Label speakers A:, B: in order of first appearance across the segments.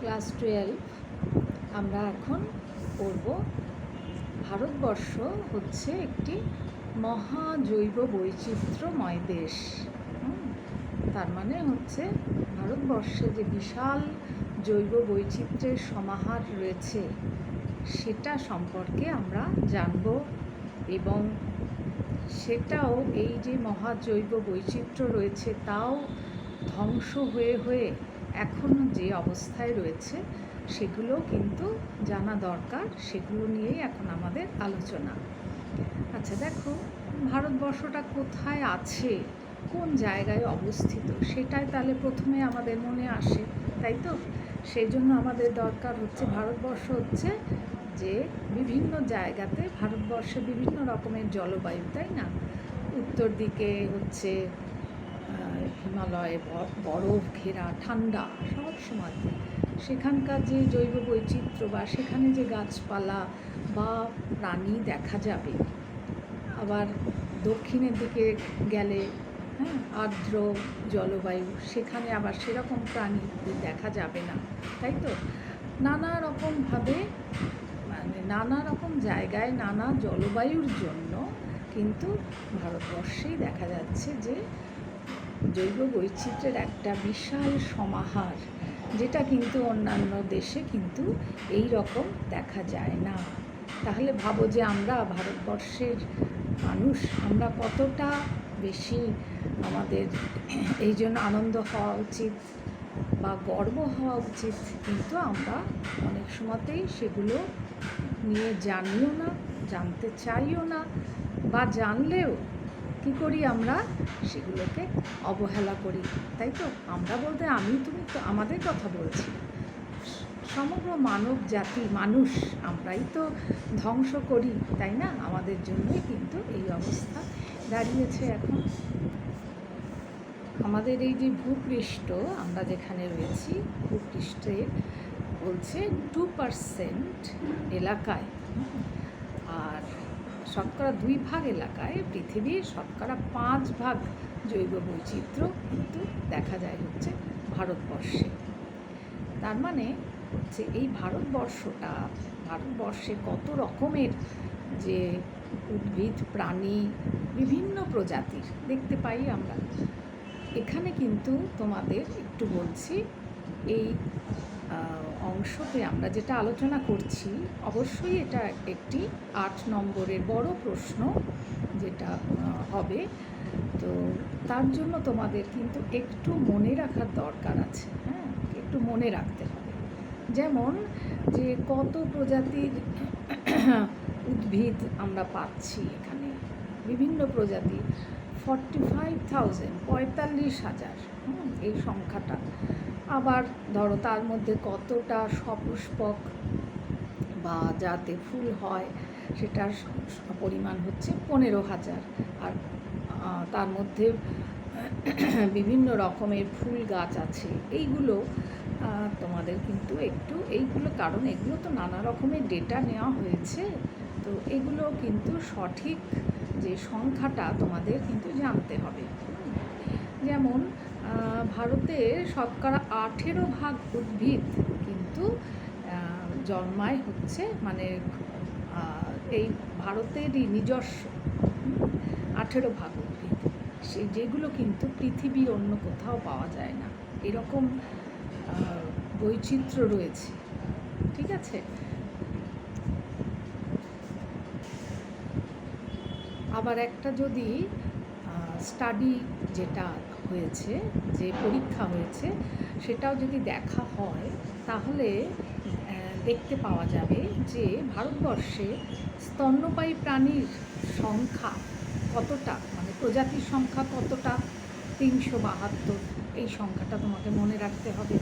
A: Class 12 আমরা এখন পড়ব। ভারতবর্ষ হচ্ছে একটি মহাজৈব বৈচিত্র্যময় দেশ। তার মানে হচ্ছে ভারতবর্ষে যে বিশাল জৈব বৈচিত্র্যের সমাহার রয়েছে সেটা সম্পর্কে আমরা জানব, এবং সেটাও এই যে মহাজৈব বৈচিত্র্য রয়েছে তাও ধ্বংস হয়ে হয়ে এখনও যে অবস্থায় রয়েছে সেগুলো কিন্তু জানা দরকার। সেগুলো নিয়েই এখন আমাদের আলোচনা। আচ্ছা, দেখো ভারতবর্ষটা কোথায় আছে, কোন জায়গায় অবস্থিত, সেটাই তাহলে প্রথমে আমাদের মনে আসে, তাই তো? সেই জন্য আমাদের দরকার হচ্ছে ভারতবর্ষ হচ্ছে যে বিভিন্ন জায়গাতে ভারতবর্ষে বিভিন্ন রকমের জলবায়ু, তাই না? উত্তর দিকে হচ্ছে হিমালয়ে বরফ ঘেরা ঠান্ডা সব সময়, সেখানকার যে জৈব বৈচিত্র্য বা সেখানে যে গাছপালা বা প্রাণী দেখা যাবে। আবার দক্ষিণের দিকে গেলে আর্দ্র জলবায়ু, সেখানে আবার সেরকম প্রাণী দেখা যাবে না, তাই তো? নানা রকমভাবে মানে নানা রকম জায়গায় নানা জলবায়ুর জন্য কিন্তু ভারতবর্ষেই দেখা যাচ্ছে যে জৈব বৈচিত্র্যের একটা বিশাল সমাহার, যেটা কিন্তু অন্যান্য দেশে কিন্তু এই রকম দেখা যায় না। তাহলে ভাবো যে আমরা ভারতবর্ষের মানুষ, আমরা কতটা বেশি আমাদের এই জন্য আনন্দ হওয়া উচিত বা গর্ব হওয়া উচিত, কিন্তু আমরা অনেক সময়তেই সেগুলো নিয়ে জানিও না, জানতে চাইও না, বা জানলেও কী করি আমরা সেগুলোকে অবহেলা করি, তাই তো? আমরা বলতে আমি তুমি তো আমাদের কথা বলছি, সমগ্র মানব জাতি মানুষ আমরাই তো ধ্বংস করি, তাই না? আমাদের জন্যই কিন্তু এই অবস্থা দাঁড়িয়েছে এখন। আমাদের এই যে ভূপৃষ্ঠ, আমরা যেখানে রয়েছি ভূপৃষ্ঠে বলছে 2% এলাকায়, আর শতকরা 2 ভাগ এলাকায় পৃথিবীর শতকরা 5 ভাগ জৈব বৈচিত্র্য কিন্তু দেখা যায় হচ্ছে ভারতবর্ষে। তার মানে হচ্ছে এই ভারতবর্ষে কত রকমের যে উদ্ভিদ প্রাণী বিভিন্ন প্রজাতির দেখতে পাই আমরা। এখানে কিন্তু তোমাদের একটু বলছি, এই অংশতে আমরা যেটা আলোচনা করছি অবশ্যই এটা একটি 8 নম্বরের বড় প্রশ্ন যেটা হবে, তো তার জন্য তোমাদের কিন্তু একটু মনে রাখার দরকার আছে। একটু মনে রাখতে হবে, যেমন যে কত প্রজাতির উদ্ভিদ আমরা পাচ্ছি এখানে, বিভিন্ন প্রজাতি 45,000 45,000 এই সংখ্যাটা। আবার ধরো তার মধ্যে কতটা সপুষ্পক বা যাতে ফুল হয় সেটার পরিমাণ হচ্ছে 15,000, আর তার মধ্যে বিভিন্ন রকমের ফুল গাছ আছে। এইগুলো তোমাদের কিন্তু একটু এইগুলো, কারণ এগুলো তো নানা রকমের ডেটা নেওয়া হয়েছে, তো এগুলো কিন্তু সঠিক যে সংখ্যাটা তোমাদের কিন্তু জানতে হবে। যেমন ভারতের শতকরা 18 ভাগ উদ্ভিদ কিন্তু জন্মায় হচ্ছে মানে এই ভারতেরই নিজস্ব 18 ভাগ উদ্ভিদ, যেগুলো কিন্তু পৃথিবীর অন্য কোথাও পাওয়া যায় না। এরকম বৈচিত্র্য রয়েছে, ঠিক আছে? আবার একটা যদি স্টাডি যেটা হয়েছে, যে পরীক্ষা হয়েছে, সেটাও যদি দেখা হয় তাহলে দেখতে পাওয়া যাবে যে ভারতবর্ষে স্তন্যপায়ী প্রাণীর সংখ্যা কতটা, মানে প্রজাতির সংখ্যা কতটা, 372, এই সংখ্যাটা তোমাকে মনে রাখতে হবে।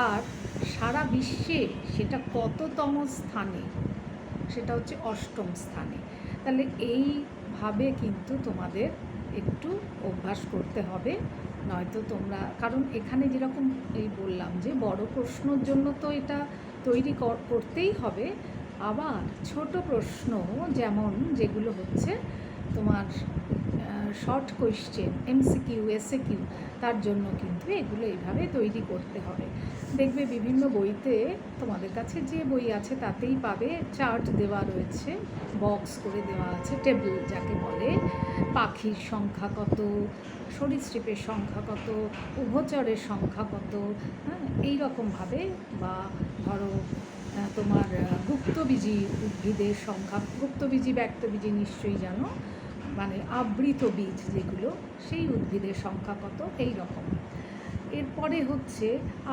A: আর সারা বিশ্বে সেটা কততম স্থানে, সেটা হচ্ছে 8ম স্থানে। তাহলে এইভাবে কিন্তু তোমাদের একটু অভ্যাস করতে হবে, নয়তো তোমরা, কারণ এখানে যেরকম এই বললাম যে বড় প্রশ্নর জন্য তো এটা তৈরি করতেই হবে, আবার ছোট প্রশ্ন যেমন যেগুলো হচ্ছে তোমার শর্ট কোয়েশ্চেন, এমসিকিউ, এসএকিউ, তার জন্য কিন্তু এগুলো এইভাবে তৈরি করতে হবে। দেখবে বিভিন্ন বইতে, তোমাদের কাছে যে বই আছে তাতেই পাবে, চার্ট দেওয়া রয়েছে, বক্স করে দেওয়া আছে, টেবিল যাকে বলে, পাখির সংখ্যা কত, সরীসৃপের সংখ্যা কত, উভচরের সংখ্যা কত, হ্যাঁ, এইরকমভাবে। বা ধরো তোমার গুপ্তবীজী উদ্ভিদের সংখ্যা, গুপ্তবীজী ব্যক্তবীজী নিশ্চয়ই জানো, মানে আবৃত বীজ যেগুলো, সেই উদ্ভিদের সংখ্যা কত, এই রকম। এরপরে হচ্ছে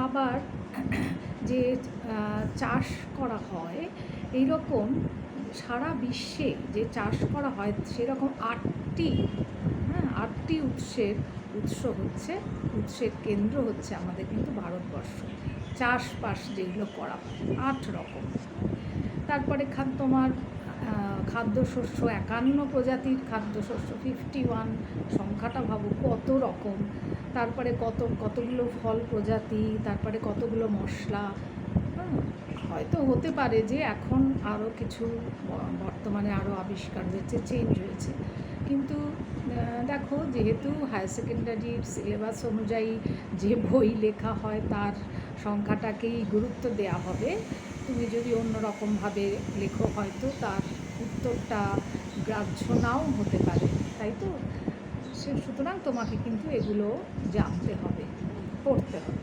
A: আবার যে চাষ করা হয়, এই রকম সারা বিশ্বে যে চাষ করা হয় সেরকম 8টি, হ্যাঁ, 8টি উৎসের কেন্দ্র হচ্ছে আমাদের কিন্তু ভারতবর্ষ। চাষবাস যেগুলো করা হয় 8 রকম। তারপরে তোমার খাদ্যশস্য, 51 প্রজাতির খাদ্যশস্য, 51, সংখ্যাটা ভাবো কত রকম। তারপরে কতগুলো ফল প্রজাতি, তারপরে কতগুলো মশলা। হয়তো হতে পারে যে এখন আরও কিছু বর্তমানে আরও আবিষ্কার হয়েছে, চেঞ্জ হয়েছে, কিন্তু দেখো, যেহেতু হায়ার সেকেন্ডারির সিলেবাস অনুযায়ী যে বই লেখা হয় তার সংখ্যাটাকেই গুরুত্ব দেওয়া হবে। তুমি যদি অন্য রকমভাবে লেখো হয়তো তার উত্তরটা গ্রাহ্য নাও হতে পারে, তাই তো? সুতরাং তোমাকে কিন্তু এগুলো জানতে হবে, পড়তে হবে।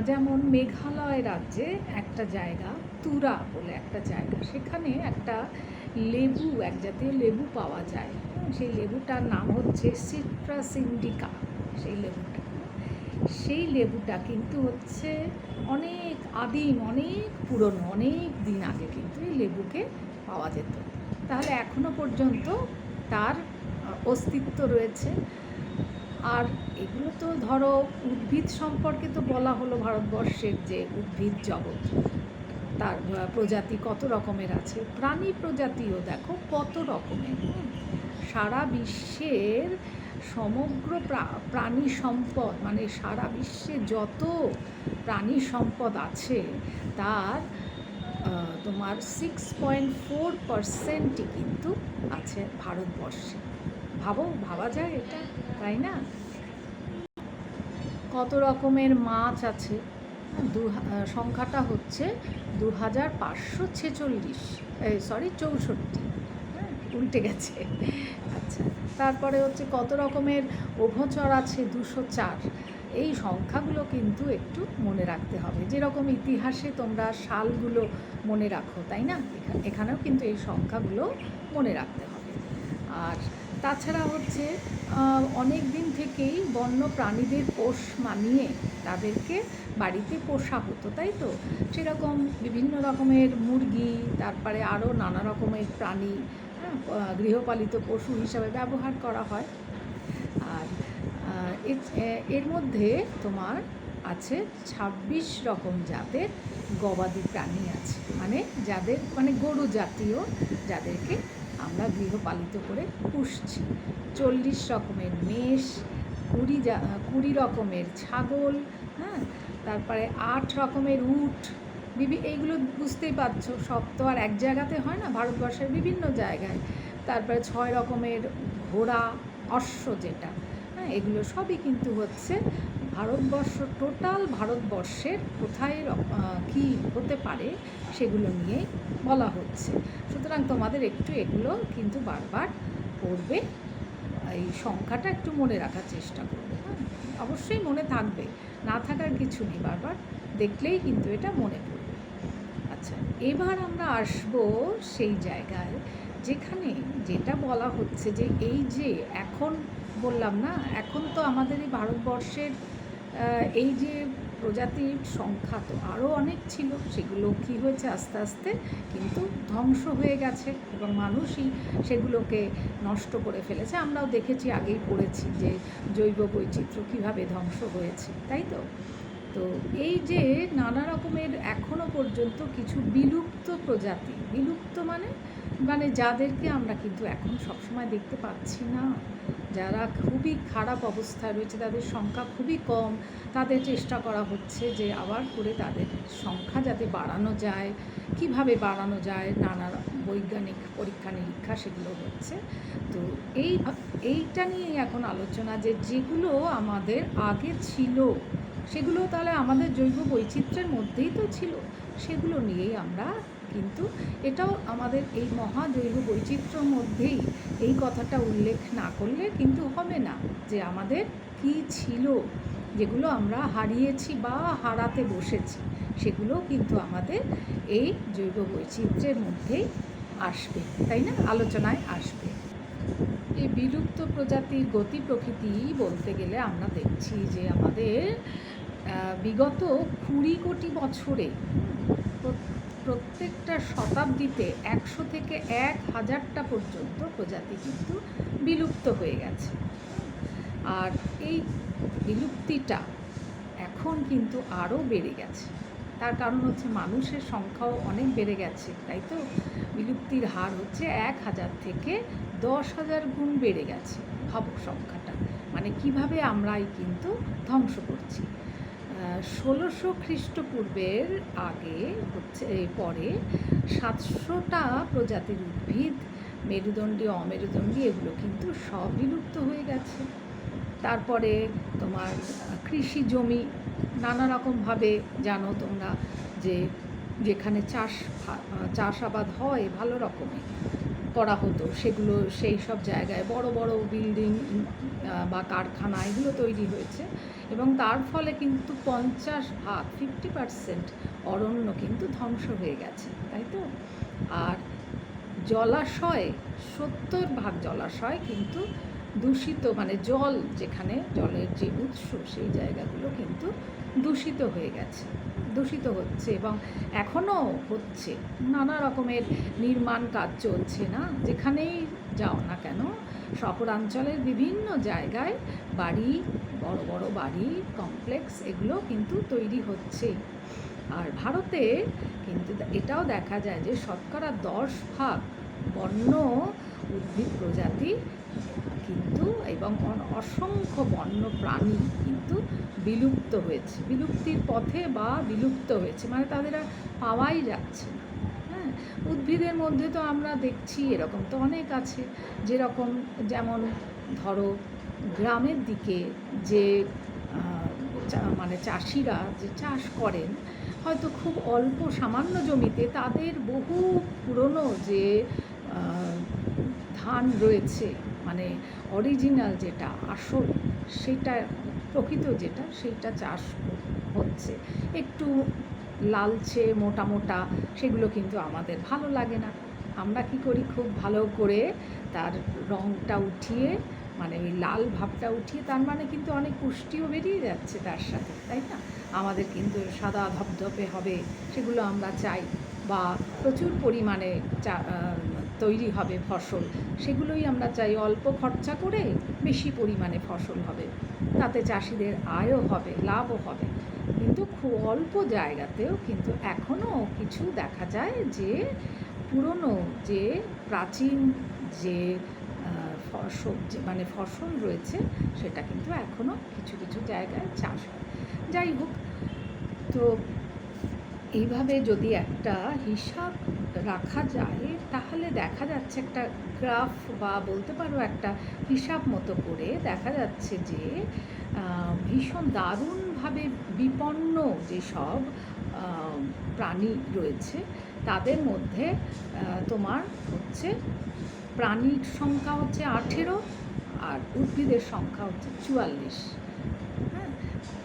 A: যেমন মেঘালয় রাজ্যে একটা জায়গা, তুরা বলে একটা জায়গা, সেখানে একটা লেবু, এক জাতীয় লেবু পাওয়া যায়। সেই লেবুটার নাম হচ্ছে সিট্রাস ইন্ডিকা। সেই লেবুটা কিন্তু হচ্ছে অনেক আদিম, অনেক পুরনো, অনেক দিন আগে কিন্তু এই লেবুকে পাওয়া যেত। তাহলে এখনও পর্যন্ত তার অস্তিত্ব রয়েছে। আর এগুলো তো ধরো উদ্ভিদ সম্পর্কে তো বলা হলো, ভারতবর্ষের যে উদ্ভিদ জগৎ, তার প্রজাতি কত রকমের আছে, প্রাণী প্রজাতিও দেখো কত রকমের। সারা বিশ্বের সমগ্র প্রাণী সম্পদ, মানে সারা বিশ্বে যত প্রাণী সম্পদ আছে তার তোমার 6.4%ই কিন্তু আছে ভারতবর্ষে। ভাবা যায় এটা, তাই না? কত রকমের মাছ আছে, সংখ্যাটা হচ্ছে 2564, উল্টে গেছে। আচ্ছা, তারপরে হচ্ছে কত রকমের উভচর আছে, 204। এই সংখ্যাগুলো কিন্তু একটু মনে রাখতে হবে, যেরকম ইতিহাসে তোমরা সালগুলো মনে রাখো, তাই না? এখানেও কিন্তু এই সংখ্যাগুলো মনে রাখতে হবে। আর তাছাড়া হচ্ছে অনেক দিন থেকেই বন্য প্রাণীদের পোষ মানিয়ে তাদেরকে বাড়িতে পোষা হতো, তাই তো? সেরকম বিভিন্ন রকমের মুরগি, তারপরে আরও নানা রকমের প্রাণী গৃহপালিত পশু হিসাবে ব্যবহার করা হয়। আর এর মধ্যে তোমার আছে 26 রকম জাতের গবাদি প্রাণী আছে, মানে গরু জাতীয়, যাদেরকে আমরা গৃহপালিত করে পুষছি। 40 রকমের মেষ, 20 রকমের ছাগল, হ্যাঁ, তারপরে 8 রকমের উট। এইগুলো বুঝতেই পারছো, সব তো আর এক জায়গাতে হয় না, ভারতবর্ষের বিভিন্ন জায়গায়। তারপরে 6 রকমের ঘোড়া, অশ্ব যেটা, হ্যাঁ, এগুলো সবই কিন্তু হচ্ছে ভারতবর্ষ, টোটাল ভারতবর্ষের কোথায় কী হতে পারে সেগুলো নিয়ে বলা হচ্ছে। সুতরাং তোমাদের একটু এগুলো কিন্তু বারবার পড়বে, এই সংখ্যাটা একটু মনে রাখার চেষ্টা করবে। হ্যাঁ, অবশ্যই মনে থাকবে, না থাকার কিছু নেই, বারবার দেখলেই কিন্তু এটা মনে পড়বে। আচ্ছা, এবার আমরা আসবো সেই জায়গায় যেখানে যেটা বলা হচ্ছে যে এই যে এখন বললাম না, এখন তো আমাদের এই ভারতবর্ষের এই যে প্রজাতির সংখ্যা তো আরও অনেক ছিল, সেগুলো কী হয়েছে আস্তে আস্তে কিন্তু ধ্বংস হয়ে গেছে, এবং মানুষই সেগুলোকে নষ্ট করে ফেলেছে। আমরাও দেখেছি, আগেই পড়েছি যে জৈব বৈচিত্র্য কীভাবে ধ্বংস হয়েছে, তাই তো? তো এই যে নানা রকমের এখনও পর্যন্ত কিছু বিলুপ্ত প্রজাতি, বিলুপ্ত মানে যাদেরকে আমরা কিন্তু এখন সবসময় দেখতে পাচ্ছি না, যারা খুবই খারাপ অবস্থায় রয়েছে, তাদের সংখ্যা খুবই কম, তাদের চেষ্টা করা হচ্ছে যে আবার করে তাদের সংখ্যা যাতে বাড়ানো যায়, কিভাবে বাড়ানো যায়, নানা বৈজ্ঞানিক পরীক্ষা নিরীক্ষা সেগুলো হচ্ছে। তো এইটা নিয়েই এখন আলোচনা, যে যেগুলো আমাদের আগে ছিল সেগুলো তাহলে আমাদের জৈব বৈচিত্র্যের মধ্যেই তো ছিল, সেগুলো নিয়েই আমরা, কিন্তু এটাও আমাদের এই মহা জৈব বৈচিত্র্যর মধ্যেই এই কথাটা উল্লেখ না করলে কিন্তু হবে না, যে আমাদের কি ছিল, যেগুলো আমরা হারিয়েছি বা হারাতে বসেছি, সেগুলো কিন্তু আমাদের এই জৈব বৈচিত্র্যের মধ্যেই আসবে, তাই না, আলোচনায় আসবে। এই বিলুপ্ত প্রজাতির গতি প্রকৃতি বলতে গেলে আমরা দেখছি যে আমাদের বিগত 20 কোটি বছরে প্রত্যেকটা শতাব্দীতে 100 থেকে 1000টা পর্যন্ত প্রজাতি কিন্তু বিলুপ্ত হয়ে গেছে। আর এই বিলুপ্তিটা এখন কিন্তু আরও বেড়ে গেছে। তার কারণ হচ্ছে মানুষের সংখ্যাও অনেক বেড়ে গেছে, তাই তো বিলুপ্তির হার হচ্ছে 1000 থেকে 10,000 গুণ বেড়ে গেছে। ভাবো সংখ্যাটা, মানে কিভাবে আমরাই কিন্তু ধ্বংস করছি। 1600 খ্রিস্টপূর্বের আগে হচ্ছে, পরে 700টা প্রজাতির উদ্ভিদ, মেরুদণ্ডী অমেরুদণ্ডী, এগুলো কিন্তু সব বিলুপ্ত হয়ে গেছে। তারপরে তোমার কৃষি জমি নানা রকমভাবে জানো তোমরা, যে যেখানে চাষাবাদ হয় ভালো রকমের করা হতো, সেগুলো সেই সব জায়গায় বড় বড় বিল্ডিং বা কারখানা এগুলো তৈরি হয়েছে, এবং তার ফলে কিন্তু 50% অরণ্য কিন্তু ধ্বংস হয়ে গেছে, তাই তো। আর জলাশয় 70% জলাশয় কিন্তু দূষিত, মানে জল, যেখানে জলের যে উৎস সেই জায়গাগুলো কিন্তু দূষিত হয়ে গেছে, দূষিত হচ্ছে, এবং এখনও হচ্ছে। নানা রকমের নির্মাণ কাজ চলছে, না যেখানেই যাও না কেন, শহরাঞ্চলের বিভিন্ন জায়গায় বাড়ি, বড় বড় বাড়ি কমপ্লেক্স এগুলো কিন্তু তৈরি হচ্ছে। আর ভারতে কিন্তু এটাও দেখা যায় যে শতকরা 10% বন্য উদ্ভিদ প্রজাতি কিন্তু, এবং অসংখ্য বন্য প্রাণী কিন্তু বিলুপ্ত হয়েছে, বিলুপ্তির পথে বা বিলুপ্ত হয়েছে, মানে তাদের আর পাওয়াই যাচ্ছে না। হ্যাঁ, উদ্ভিদের মধ্যে তো আমরা দেখছি এরকম তো অনেক আছে, যেরকম যেমন ধরো গ্রামের দিকে যে মানে চাষিরা যে চাষ করেন, হয়তো খুব অল্প সামান্য জমিতে তাদের বহু পুরনো যে ধান রয়েছে, মানে অরিজিনাল যেটা আসল, সেটা প্রকৃত যেটা, সেইটা চাষ হচ্ছে, একটু লালচে মোটা মোটা, সেগুলো কিন্তু আমাদের ভালো লাগে না। আমরা কি করি, খুব ভালো করে তার রঙটা উঠিয়ে, মানে ওই লাল ভাবটা উঠিয়ে, তার মানে কিন্তু অনেক পুষ্টিও বেরিয়ে যাচ্ছে তার সাথে, তাই না। আমাদের কিন্তু সাদা ধপধপে হবে, সেগুলো আমরা চাই, বা প্রচুর পরিমাণে তৈরি হবে ফসল, সেগুলোই আমরা চাই। অল্প খরচা করে বেশি পরিমাণে ফসল হবে, তাতে চাষিদের আয়ও হবে, লাভও হবে। কিন্তু খুব অল্প জায়গাতেও কিন্তু এখনও কিছু দেখা যায় যে পুরনো যে প্রাচীন যে সবজি মানে ফসল রয়েছে, সেটা কিন্তু এখনও কিছু কিছু জায়গায় চাষ হয়। যাই হোক, তো এইভাবে যদি একটা হিসাব রাখা যায়, তাহলে দেখা যাচ্ছে একটা গ্রাফ, বা বলতে পারো একটা হিসাব মতো করে দেখা যাচ্ছে যে ভীষণ দারুণভাবে বিপন্ন যেসব প্রাণী রয়েছে, তাদের মধ্যে তোমার হচ্ছে প্রাণীর সংখ্যা হচ্ছে 18, আর উদ্ভিদের সংখ্যা হচ্ছে 44। হ্যাঁ,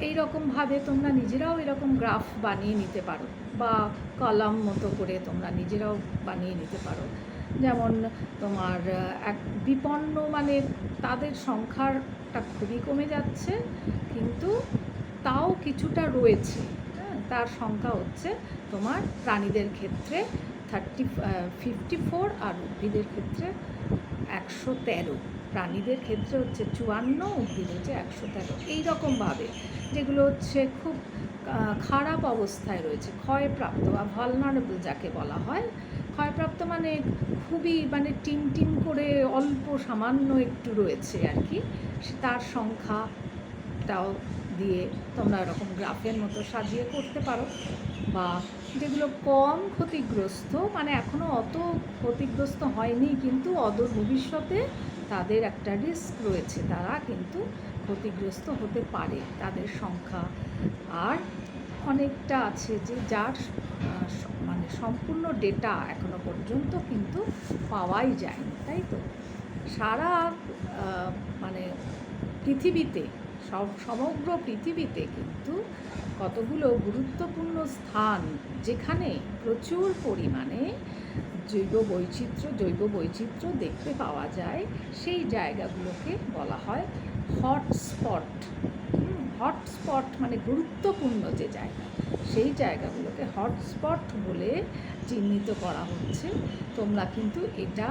A: এইরকমভাবে তোমরা নিজেরাও এরকম গ্রাফ বানিয়ে নিতে পারো, বা কলাম মতো করে তোমরা নিজেরাও বানিয়ে নিতে পারো। যেমন তোমার এক বিপন্ন, মানে তাদের সংখ্যাটা খুবই কমে যাচ্ছে, কিন্তু তাও কিছুটা রয়েছে। হ্যাঁ, তার সংখ্যা হচ্ছে তোমার প্রাণীদের ক্ষেত্রে 54, আর উদ্ভিদের ক্ষেত্রে 113। প্রাণীদের ক্ষেত্রে হচ্ছে 54, উদ্ভিদ হচ্ছে 113। এইরকমভাবে যেগুলো হচ্ছে খুব খারাপ অবস্থায় রয়েছে, ক্ষয়প্রাপ্ত বা ভালনারেবল যাকে বলা হয়। ক্ষয়প্রাপ্ত মানে খুবই মানে টিম টিম করে অল্প সামান্য একটু রয়েছে আর কি, তার সংখ্যাটাও দিয়ে তোমরা এরকম গ্রাফের মতো সাজিয়ে করতে পারো। বা যেগুলো কম ক্ষতিগ্রস্ত, মানে এখনও অত ক্ষতিগ্রস্ত হয়নি কিন্তু অদূর ভবিষ্যতে তাদের একটা রিস্ক রয়েছে, তারা কিন্তু ক্ষতিগ্রস্ত হতে পারে, তাদের সংখ্যা। আর অনেকটা আছে যে যার মানে সম্পূর্ণ ডেটা এখনো পর্যন্ত কিন্তু পাওয়াই যায়নি, তাই তো? সারা মানে পৃথিবীতে, সমগ্র পৃথিবীতে কিন্তু কতগুলো গুরুত্বপূর্ণ স্থান যেখানে প্রচুর পরিমাণে জৈব বৈচিত্র্য দেখতে পাওয়া যায়, সেই জায়গাগুলোকে বলা হয় হটস্পট। হটস্পট মানে গুরুত্বপূর্ণ যে জায়গা, সেই জায়গাগুলোকে হটস্পট বলে চিহ্নিত করা হচ্ছে। তোমরা কিন্তু এটা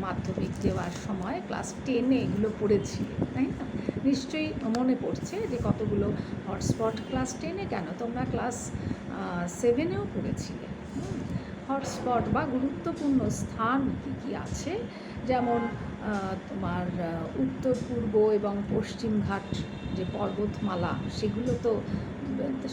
A: মাধ্যমিক দেওয়ার সময় ক্লাস 10-এ এগুলো পড়েছিলে, তাই না? নিশ্চয়ই মনে পড়ছে যে কতগুলো হটস্পট ক্লাস 10-এ কেন, তোমরা ক্লাস 7-এও পড়েছিলে। হটস্পট বা গুরুত্বপূর্ণ স্থান কী কী আছে, যেমন তোমার উত্তর পূর্ব এবং পশ্চিম ঘাট যে পর্বতমালা, সেগুলো তো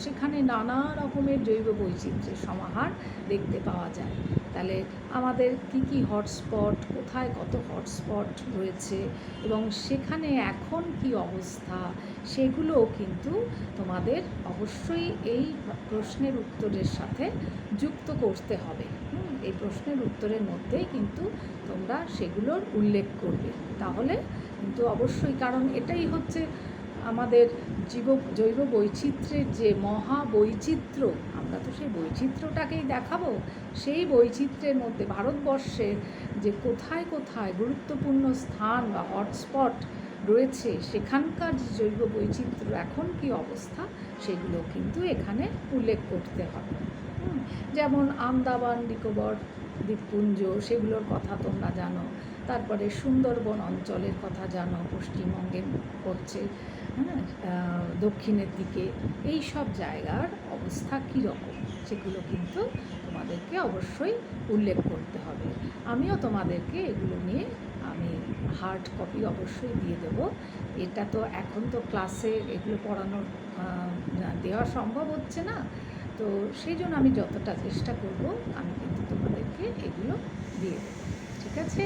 A: সেখানে নানা রকমের জৈব বৈচিত্র্যের সমাহার দেখতে পাওয়া যায়। তাহলে আমাদের কী কী হটস্পট, কোথায় কত হটস্পট রয়েছে এবং সেখানে এখন কি অবস্থা, সেগুলো কিন্তু তোমাদের অবশ্যই এই প্রশ্নের উত্তরের সাথে যুক্ত করতে হবে। এই প্রশ্নের উত্তরের মধ্যেই কিন্তু তোমরা সেগুলোর উল্লেখ করবে, তাহলে কিন্তু অবশ্যই, কারণ এটাই হচ্ছে আমাদের জৈব বৈচিত্র্যের যে মহা বৈচিত্র্য, আমরা তো সেই বৈচিত্র্যটাকেই দেখাবো। সেই বৈচিত্র্যের মধ্যে ভারতবর্ষের যে কোথায় কোথায় গুরুত্বপূর্ণ স্থান বা হটস্পট রয়েছে, সেখানকার যে জৈব বৈচিত্র্য এখন কি অবস্থা, সেগুলো কিন্তু এখানে উল্লেখ করতে হবে। যেমন আন্দামান নিকোবর দ্বীপপুঞ্জ, সেগুলোর কথা তোমরা জানো। তারপরে সুন্দরবন অঞ্চলের কথা জানো, পশ্চিমবঙ্গে পড়ছে, দক্ষিণের দিকে। এই সব জায়গার অবস্থা কীরকম, সেগুলো কিন্তু তোমাদেরকে অবশ্যই উল্লেখ করতে হবে। আমিও তোমাদেরকে এগুলো নিয়ে আমি হার্ড কপি অবশ্যই দিয়ে দেবো। এটা তো এখন তো ক্লাসে এগুলো পড়ানোর দেওয়া সম্ভব হচ্ছে না, তো সেই জন্য আমি যতটা চেষ্টা করব আমি কিন্তু তোমাদেরকে এগুলো দিয়ে দেবো। ঠিক আছে?